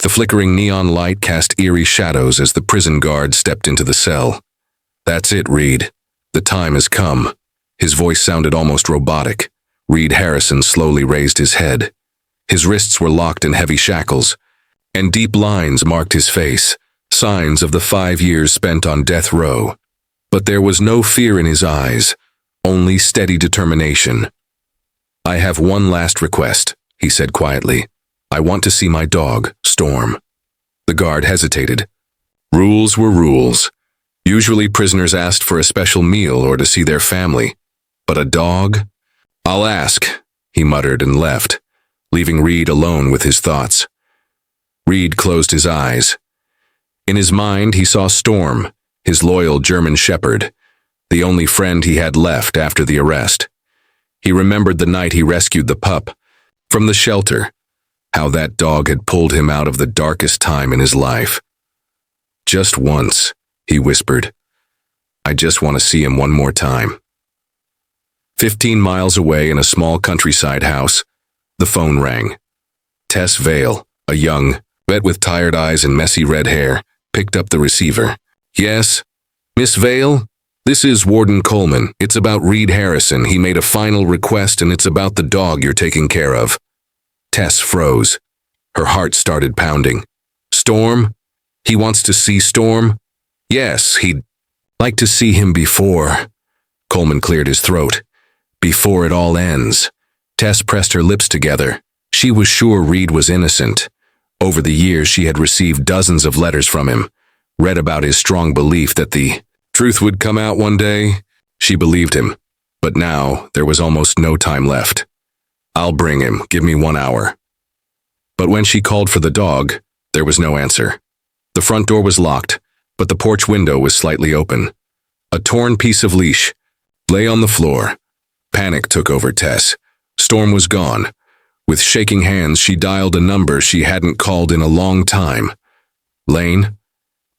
The flickering neon light cast eerie shadows as the prison guard stepped into the cell. "That's it, Reed. The time has come." His voice sounded almost robotic. Reed Harrison slowly raised his head. His wrists were locked in heavy shackles, and deep lines marked his face, signs of the 5 years spent on death row. But there was no fear in his eyes, only steady determination. "I have one last request," he said quietly. "I want to see my dog, Storm." The guard hesitated. Rules were rules. Usually prisoners asked for a special meal or to see their family. But a dog? "I'll ask," he muttered and left, leaving Reed alone with his thoughts. Reed closed his eyes. In his mind, he saw Storm, his loyal German shepherd, the only friend he had left after the arrest. He remembered the night he rescued the pup from the shelter, how that dog had pulled him out of the darkest time in his life. "Just once," he whispered. "I just want to see him one more time." 15 miles away in a small countryside house, the phone rang. Tess Vale, a young vet with tired eyes and messy red hair, picked up the receiver. "Yes? Miss Vale? This is Warden Coleman. It's about Reed Harrison. He made a final request and it's about the dog you're taking care of." Tess froze. Her heart started pounding. "Storm? He wants to see Storm?" "Yes, he'd like to see him before." Coleman cleared his throat. "Before it all ends." Tess pressed her lips together. She was sure Reed was innocent. Over the years, she had received dozens of letters from him, read about his strong belief that the truth would come out one day. She believed him, but now there was almost no time left. "I'll bring him. Give me 1 hour." But when she called for the dog, there was no answer. The front door was locked, but the porch window was slightly open. A torn piece of leash lay on the floor. Panic took over Tess. Storm was gone. With shaking hands, she dialed a number she hadn't called in a long time. "Lane,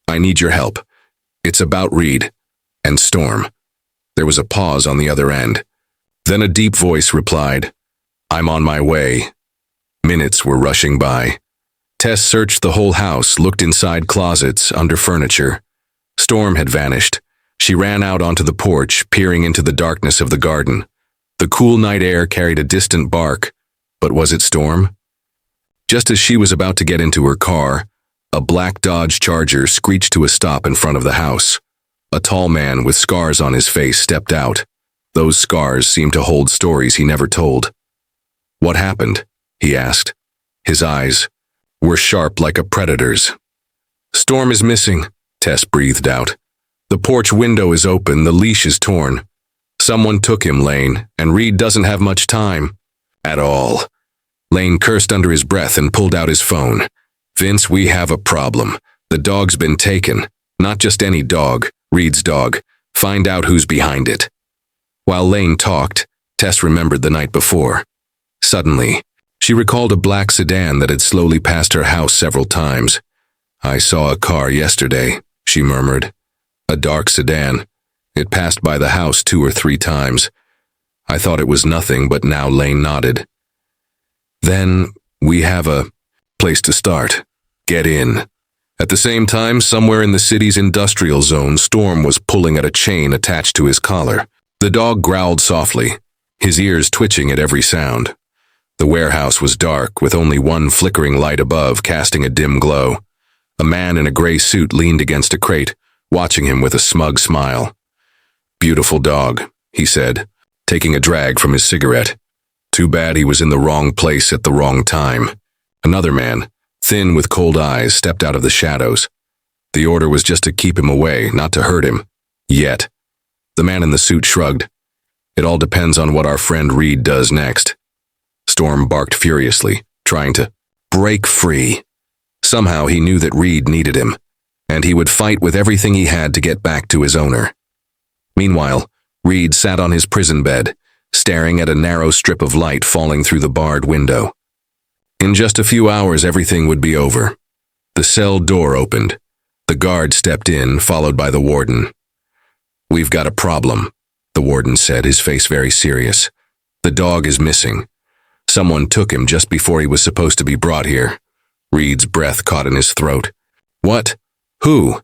I need your help. It's about Reed and Storm." There was a pause on the other end. Then a deep voice replied, "I'm on my way." Minutes were rushing by. Tess searched the whole house, looked inside closets, under furniture. Storm had vanished. She ran out onto the porch, peering into the darkness of the garden. The cool night air carried a distant bark, but was it Storm? Just as she was about to get into her car, a black Dodge Charger screeched to a stop in front of the house. A tall man with scars on his face stepped out. Those scars seemed to hold stories he never told. "What happened?" he asked. His eyes were sharp like a predator's. "Storm is missing," Tess breathed out. "The porch window is open, the leash is torn. Someone took him, Lane, and Reed doesn't have much time. At all." Lane cursed under his breath and pulled out his phone. "Vince, we have a problem. The dog's been taken. Not just any dog, Reed's dog. Find out who's behind it." While Lane talked, Tess remembered the night before. Suddenly, she recalled a black sedan that had slowly passed her house several times. "I saw a car yesterday," she murmured. "A dark sedan. It passed by the house 2 or 3 times. I thought it was nothing, but now." Lane nodded. "Then we have a place to start. Get in." At the same time, somewhere in the city's industrial zone, Storm was pulling at a chain attached to his collar. The dog growled softly, his ears twitching at every sound. The warehouse was dark, with only one flickering light above casting a dim glow. A man in a gray suit leaned against a crate, watching him with a smug smile. "Beautiful dog," he said, taking a drag from his cigarette. "Too bad he was in the wrong place at the wrong time." Another man, thin with cold eyes, stepped out of the shadows. The order was just to keep him away, not to hurt him. Yet. The man in the suit shrugged. "It all depends on what our friend Reed does next." Storm barked furiously, trying to break free. Somehow he knew that Reed needed him, and he would fight with everything he had to get back to his owner. Meanwhile, Reed sat on his prison bed, staring at a narrow strip of light falling through the barred window. In just a few hours, everything would be over. The cell door opened. The guard stepped in, followed by the warden. "We've got a problem," the warden said, his face very serious. "The dog is missing. Someone took him just before he was supposed to be brought here. Reed's breath caught in his throat. What? Who?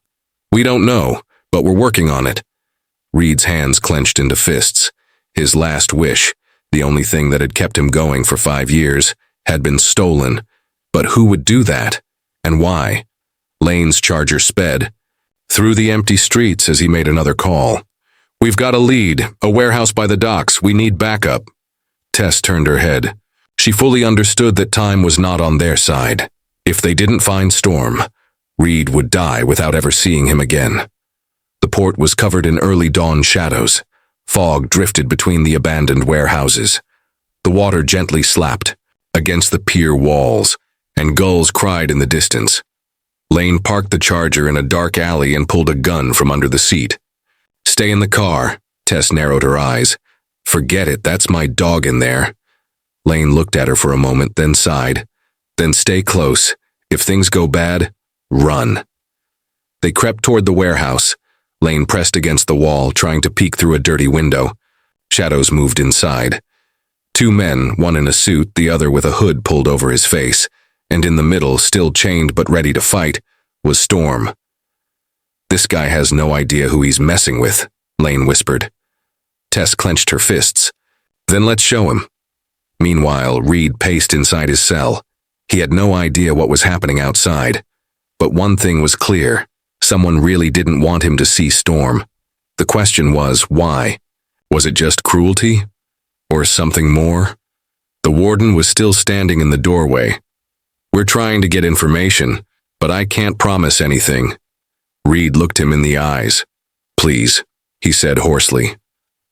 We don't know, but we're working on it. Reed's hands clenched into fists. His last wish, the only thing that had kept him going for 5 years, had been stolen. But who would do that? And why? Lane's charger sped through the empty streets as he made another call. We've got a lead, a warehouse by the docks. We need backup. Tess turned her head. She fully understood that time was not on their side. If they didn't find Storm, Reed would die without ever seeing him again. The port was covered in early dawn shadows. Fog drifted between the abandoned warehouses. The water gently slapped against the pier walls, and gulls cried in the distance. Lane parked the charger in a dark alley and pulled a gun from under the seat. Stay in the car. Tess narrowed her eyes. Forget it, that's my dog in there. Lane looked at her for a moment, then sighed. Then stay close. If things go bad, run. They crept toward the warehouse. Lane pressed against the wall, trying to peek through a dirty window. Shadows moved inside. 2 men, one in a suit, the other with a hood pulled over his face, and in the middle, still chained but ready to fight, was Storm. This guy has no idea who he's messing with, Lane whispered. Tess clenched her fists. Then let's show him. Meanwhile, Reed paced inside his cell. He had no idea what was happening outside. But one thing was clear. Someone really didn't want him to see Storm. The question was, why? Was it just cruelty? Or something more? The warden was still standing in the doorway. We're trying to get information, but I can't promise anything. Reed looked him in the eyes. Please, he said hoarsely.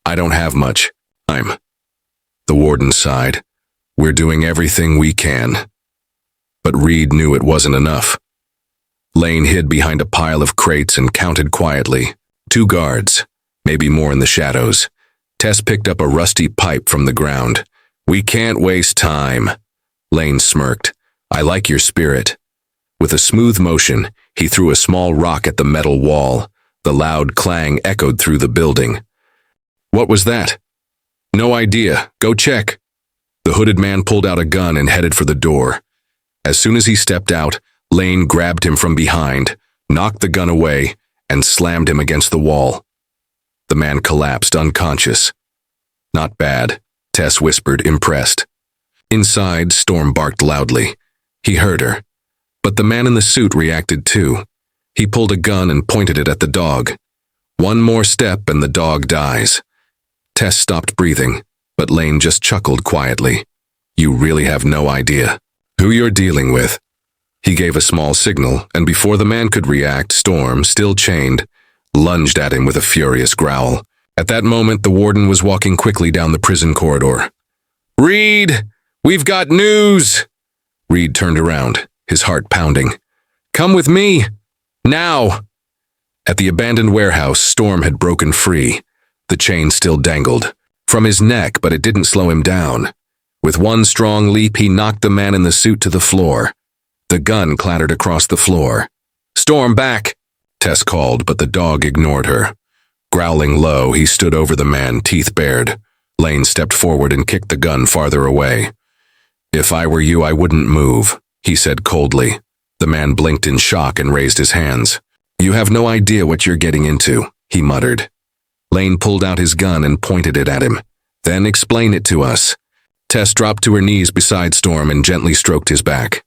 I don't have much. The warden sighed. We're doing everything we can. But Reed knew it wasn't enough. Lane hid behind a pile of crates and counted quietly. 2 guards, maybe more in the shadows. Tess picked up a rusty pipe from the ground. We can't waste time. Lane smirked. I like your spirit. With a smooth motion, he threw a small rock at the metal wall. The loud clang echoed through the building. What was that? No idea. Go check. The hooded man pulled out a gun and headed for the door. As soon as he stepped out, Lane grabbed him from behind, knocked the gun away, and slammed him against the wall. The man collapsed unconscious. Not bad, Tess whispered, impressed. Inside, Storm barked loudly. He heard her. But the man in the suit reacted too. He pulled a gun and pointed it at the dog. One more step and the dog dies. Tess stopped breathing, but Lane just chuckled quietly. You really have no idea who you're dealing with. He gave a small signal, and before the man could react, Storm, still chained, lunged at him with a furious growl. At that moment, the warden was walking quickly down the prison corridor. Reed, we've got news! Reed turned around, his heart pounding. Come with me! Now! At the abandoned warehouse, Storm had broken free. The chain still dangled from his neck, but it didn't slow him down. With one strong leap, he knocked the man in the suit to the floor. The gun clattered across the floor. Storm, back! Tess called, but the dog ignored her. Growling low, he stood over the man, teeth bared. Lane stepped forward and kicked the gun farther away. If I were you, I wouldn't move, he said coldly. The man blinked in shock and raised his hands. You have no idea what you're getting into, he muttered. Lane pulled out his gun and pointed it at him. Then explain it to us. Tess dropped to her knees beside Storm and gently stroked his back.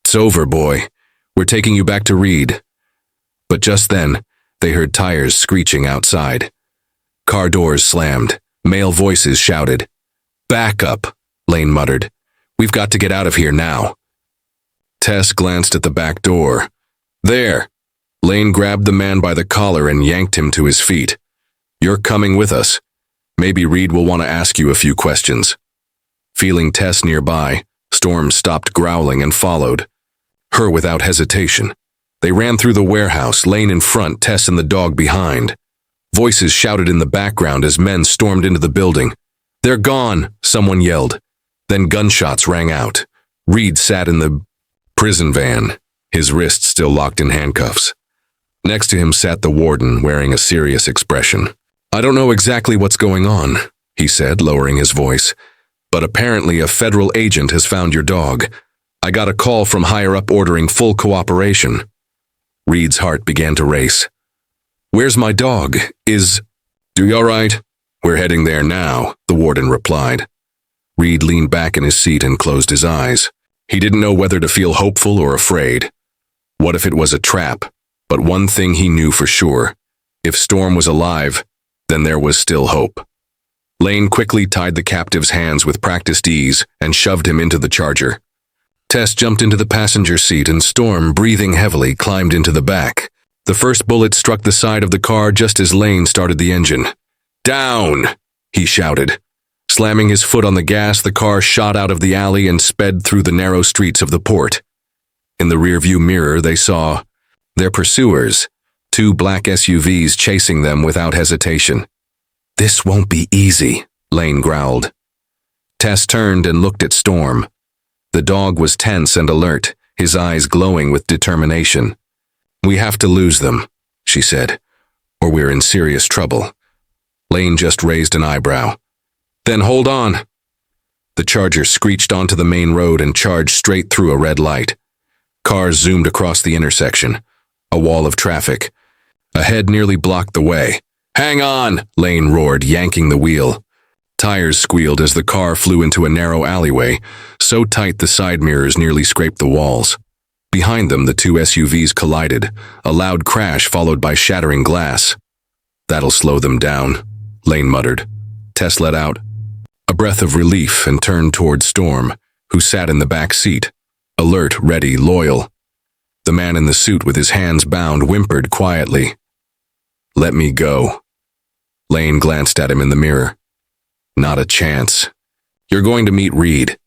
It's over, boy. We're taking you back to Reed. But just then, they heard tires screeching outside. Car doors slammed. Male voices shouted. Back up, Lane muttered. We've got to get out of here now. Tess glanced at the back door. There. Lane grabbed the man by the collar and yanked him to his feet. You're coming with us. Maybe Reed will want to ask you a few questions. Feeling Tess nearby, Storm stopped growling and followed. Her without hesitation. They ran through the warehouse, Lane in front, Tess and the dog behind. Voices shouted in the background as men stormed into the building. They're gone, someone yelled. Then gunshots rang out. Reed sat in the prison van, his wrists still locked in handcuffs. Next to him sat the warden, wearing a serious expression. I don't know exactly what's going on, he said, lowering his voice, but apparently a federal agent has found your dog. I got a call from higher up ordering full cooperation. Reed's heart began to race. Where's my dog? Do you all right? We're heading there now, the warden replied. Reed leaned back in his seat and closed his eyes. He didn't know whether to feel hopeful or afraid. What if it was a trap? But one thing he knew for sure. If Storm was alive, then there was still hope. Lane quickly tied the captive's hands with practiced ease and shoved him into the Charger. Tess jumped into the passenger seat and Storm, breathing heavily, climbed into the back. The first bullet struck the side of the car just as Lane started the engine. Down! He shouted. Slamming his foot on the gas, the car shot out of the alley and sped through the narrow streets of the port. In the rearview mirror, they saw their pursuers, 2 black SUVs chasing them without hesitation. This won't be easy, Lane growled. Tess turned and looked at Storm. The dog was tense and alert, his eyes glowing with determination. We have to lose them, she said, or we're in serious trouble. Lane just raised an eyebrow. Then hold on. The Charger screeched onto the main road and charged straight through a red light. Cars zoomed across the intersection, a wall of traffic. Ahead nearly blocked the way. Hang on, Lane roared, yanking the wheel. Tires squealed as the car flew into a narrow alleyway, so tight the side mirrors nearly scraped the walls. Behind them, the 2 SUVs collided, a loud crash followed by shattering glass. That'll slow them down, Lane muttered. Tess let out a breath of relief and turned toward Storm, who sat in the back seat, alert, ready, loyal. The man in the suit with his hands bound whimpered quietly. Let me go. Lane glanced at him in the mirror. Not a chance. You're going to meet Reed.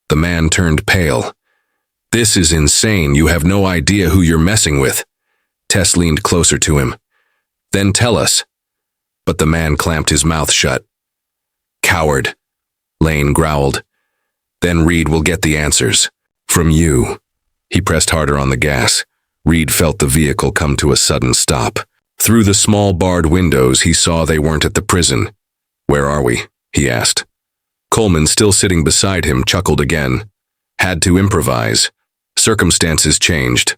The man turned pale. This is insane. You have no idea who you're messing with. Tess leaned closer to him. Then tell us. But the man clamped his mouth shut. Coward, Lane growled. Then Reed will get the answers. From you. He pressed harder on the gas. Reed felt the vehicle come to a sudden stop. Through the small barred windows, he saw they weren't at the prison. Where are we? He asked. Coleman, still sitting beside him, chuckled again. Had to improvise. Circumstances changed.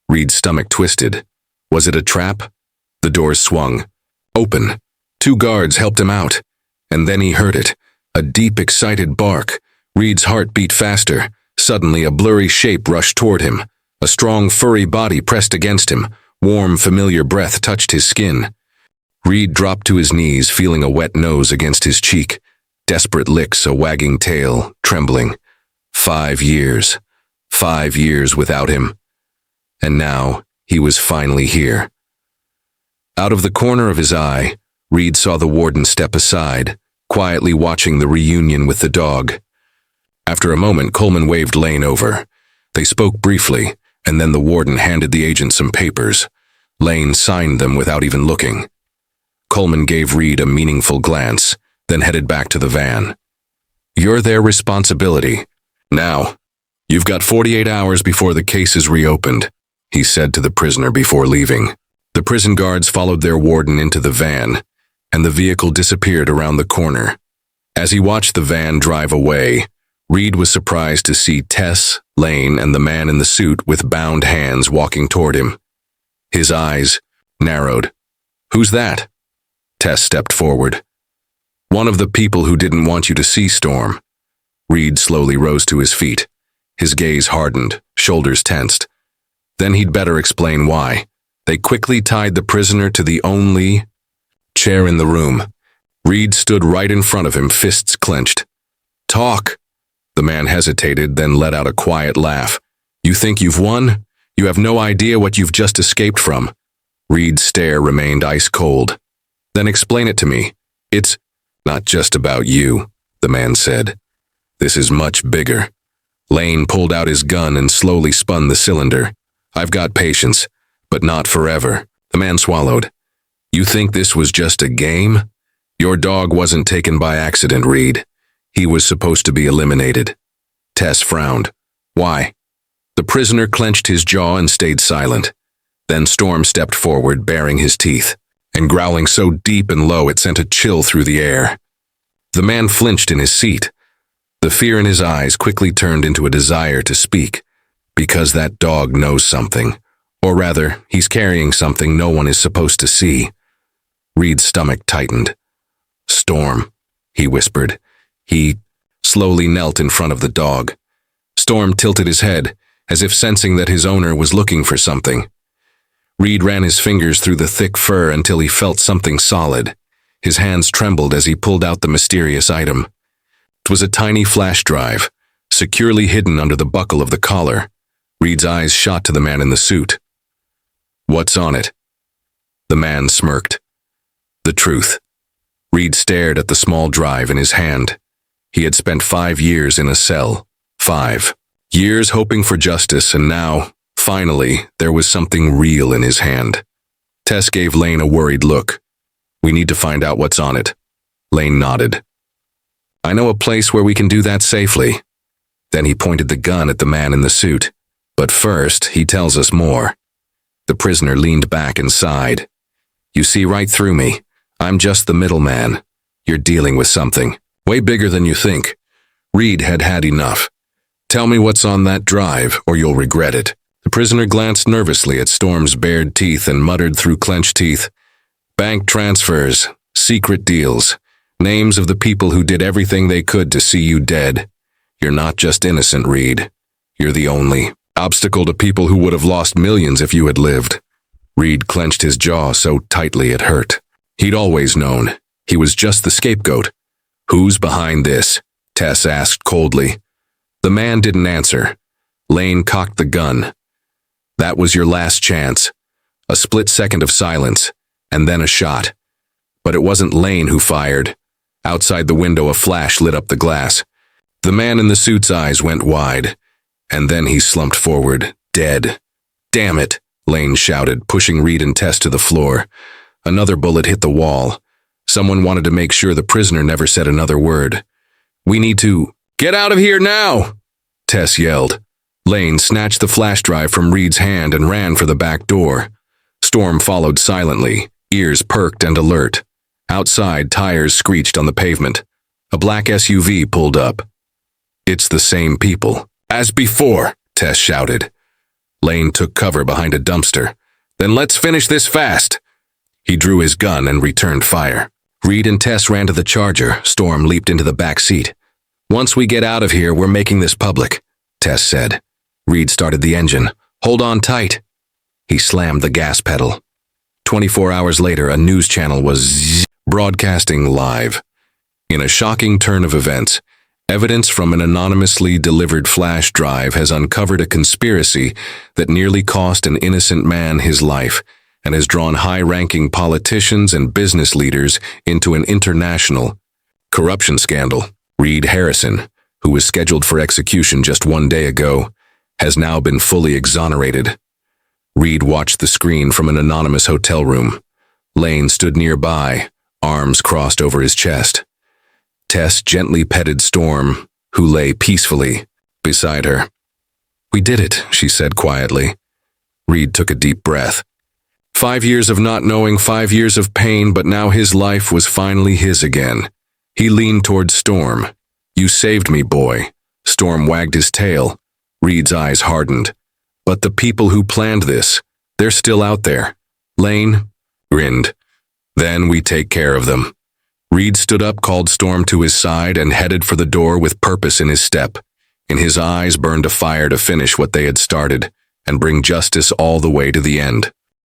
Reed's stomach twisted. Was it a trap? The doors swung. Open. 2 guards helped him out. And then he heard it. A deep, excited bark. Reed's heart beat faster. Suddenly, a blurry shape rushed toward him. A strong, furry body pressed against him. Warm, familiar breath touched his skin. Reed dropped to his knees, feeling a wet nose against his cheek. Desperate licks, a wagging tail, trembling. 5 years. 5 years without him. And now, he was finally here. Out of the corner of his eye, Reed saw the warden step aside, quietly watching the reunion with the dog. After a moment, Coleman waved Lane over. They spoke briefly, and then the warden handed the agent some papers. Lane signed them without even looking. Coleman gave Reed a meaningful glance, then headed back to the van. You're their responsibility. Now, you've got 48 hours before the case is reopened, he said to the prisoner before leaving. The prison guards followed their warden into the van, and the vehicle disappeared around the corner. As he watched the van drive away, Reed was surprised to see Tess, Lane, and the man in the suit with bound hands walking toward him. His eyes narrowed. Who's that? Tess stepped forward. One of the people who didn't want you to see Storm. Reed slowly rose to his feet. His gaze hardened, shoulders tensed. Then he'd better explain why. They quickly tied the prisoner to the only chair in the room. Reed stood right in front of him, fists clenched. Talk. The man hesitated, then let out a quiet laugh. You think you've won? You have no idea what you've just escaped from. Reed's stare remained ice cold. Then explain it to me. It's not just about you, the man said. This is much bigger. Lane pulled out his gun and slowly spun the cylinder. I've got patience, but not forever. The man swallowed. You think this was just a game? Your dog wasn't taken by accident, Reed. He was supposed to be eliminated. Tess frowned. Why? The prisoner clenched his jaw and stayed silent. Then Storm stepped forward, baring his teeth, and growling so deep and low it sent a chill through the air. The man flinched in his seat. The fear in his eyes quickly turned into a desire to speak, because that dog knows something. Or rather, he's carrying something no one is supposed to see. Reed's stomach tightened. "Storm," he whispered. He slowly knelt in front of the dog. Storm tilted his head, as if sensing that his owner was looking for something. Reed ran his fingers through the thick fur until he felt something solid. His hands trembled as he pulled out the mysterious item. It was a tiny flash drive, securely hidden under the buckle of the collar. Reed's eyes shot to the man in the suit. "What's on it?" The man smirked. "The truth." Reed stared at the small drive in his hand. He had spent 5 years in a cell. 5 years hoping for justice, and now, finally, there was something real in his hand. Tess gave Lane a worried look. "We need to find out what's on it." Lane nodded. "I know a place where we can do that safely." Then he pointed the gun at the man in the suit. "But first, he tells us more." The prisoner leaned back and sighed. "You see right through me. I'm just the middleman. You're dealing with something way bigger than you think." Reed had had enough. "Tell me what's on that drive, or you'll regret it." The prisoner glanced nervously at Storm's bared teeth and muttered through clenched teeth, "Bank transfers, secret deals, names of the people who did everything they could to see you dead. You're not just innocent, Reed. You're the only obstacle to people who would have lost millions if you had lived." Reed clenched his jaw so tightly it hurt. He'd always known. He was just the scapegoat. "Who's behind this?" Tess asked coldly. The man didn't answer. Lane cocked the gun. "That was your last chance." A split second of silence, and then a shot. But it wasn't Lane who fired. Outside the window, a flash lit up the glass. The man in the suit's eyes went wide, and then he slumped forward, dead. "Damn it," Lane shouted, pushing Reed and Tess to the floor. Another bullet hit the wall. Someone wanted to make sure the prisoner never said another word. "We need to get out of here now," Tess yelled. Lane snatched the flash drive from Reed's hand and ran for the back door. Storm followed silently, ears perked and alert. Outside, tires screeched on the pavement. A black SUV pulled up. "It's the same people." "As before," Tess shouted. Lane took cover behind a dumpster. "Then let's finish this fast." He drew his gun and returned fire. Reed and Tess ran to the Charger. Storm leaped into the back seat. "Once we get out of here, we're making this public," Tess said. Reed started the engine. "Hold on tight." He slammed the gas pedal. 24 hours later, a news channel was broadcasting live. In a shocking turn of events, evidence from an anonymously delivered flash drive has uncovered a conspiracy that nearly cost an innocent man his life and has drawn high-ranking politicians and business leaders into an international corruption scandal. Reed Harrison, who was scheduled for execution just 1 day ago, has now been fully exonerated. Reed watched the screen from an anonymous hotel room. Lane stood nearby, arms crossed over his chest. Tess gently petted Storm, who lay peacefully beside her. "We did it," she said quietly. Reed took a deep breath. 5 years of not knowing, 5 years of pain, but now his life was finally his again. He leaned toward Storm. "You saved me, boy." Storm wagged his tail. Reed's eyes hardened. "But the people who planned this, they're still out there." Lane grinned. "Then we take care of them." Reed stood up, called Storm to his side, and headed for the door with purpose in his step. In his eyes burned a fire to finish what they had started and bring justice all the way to the end.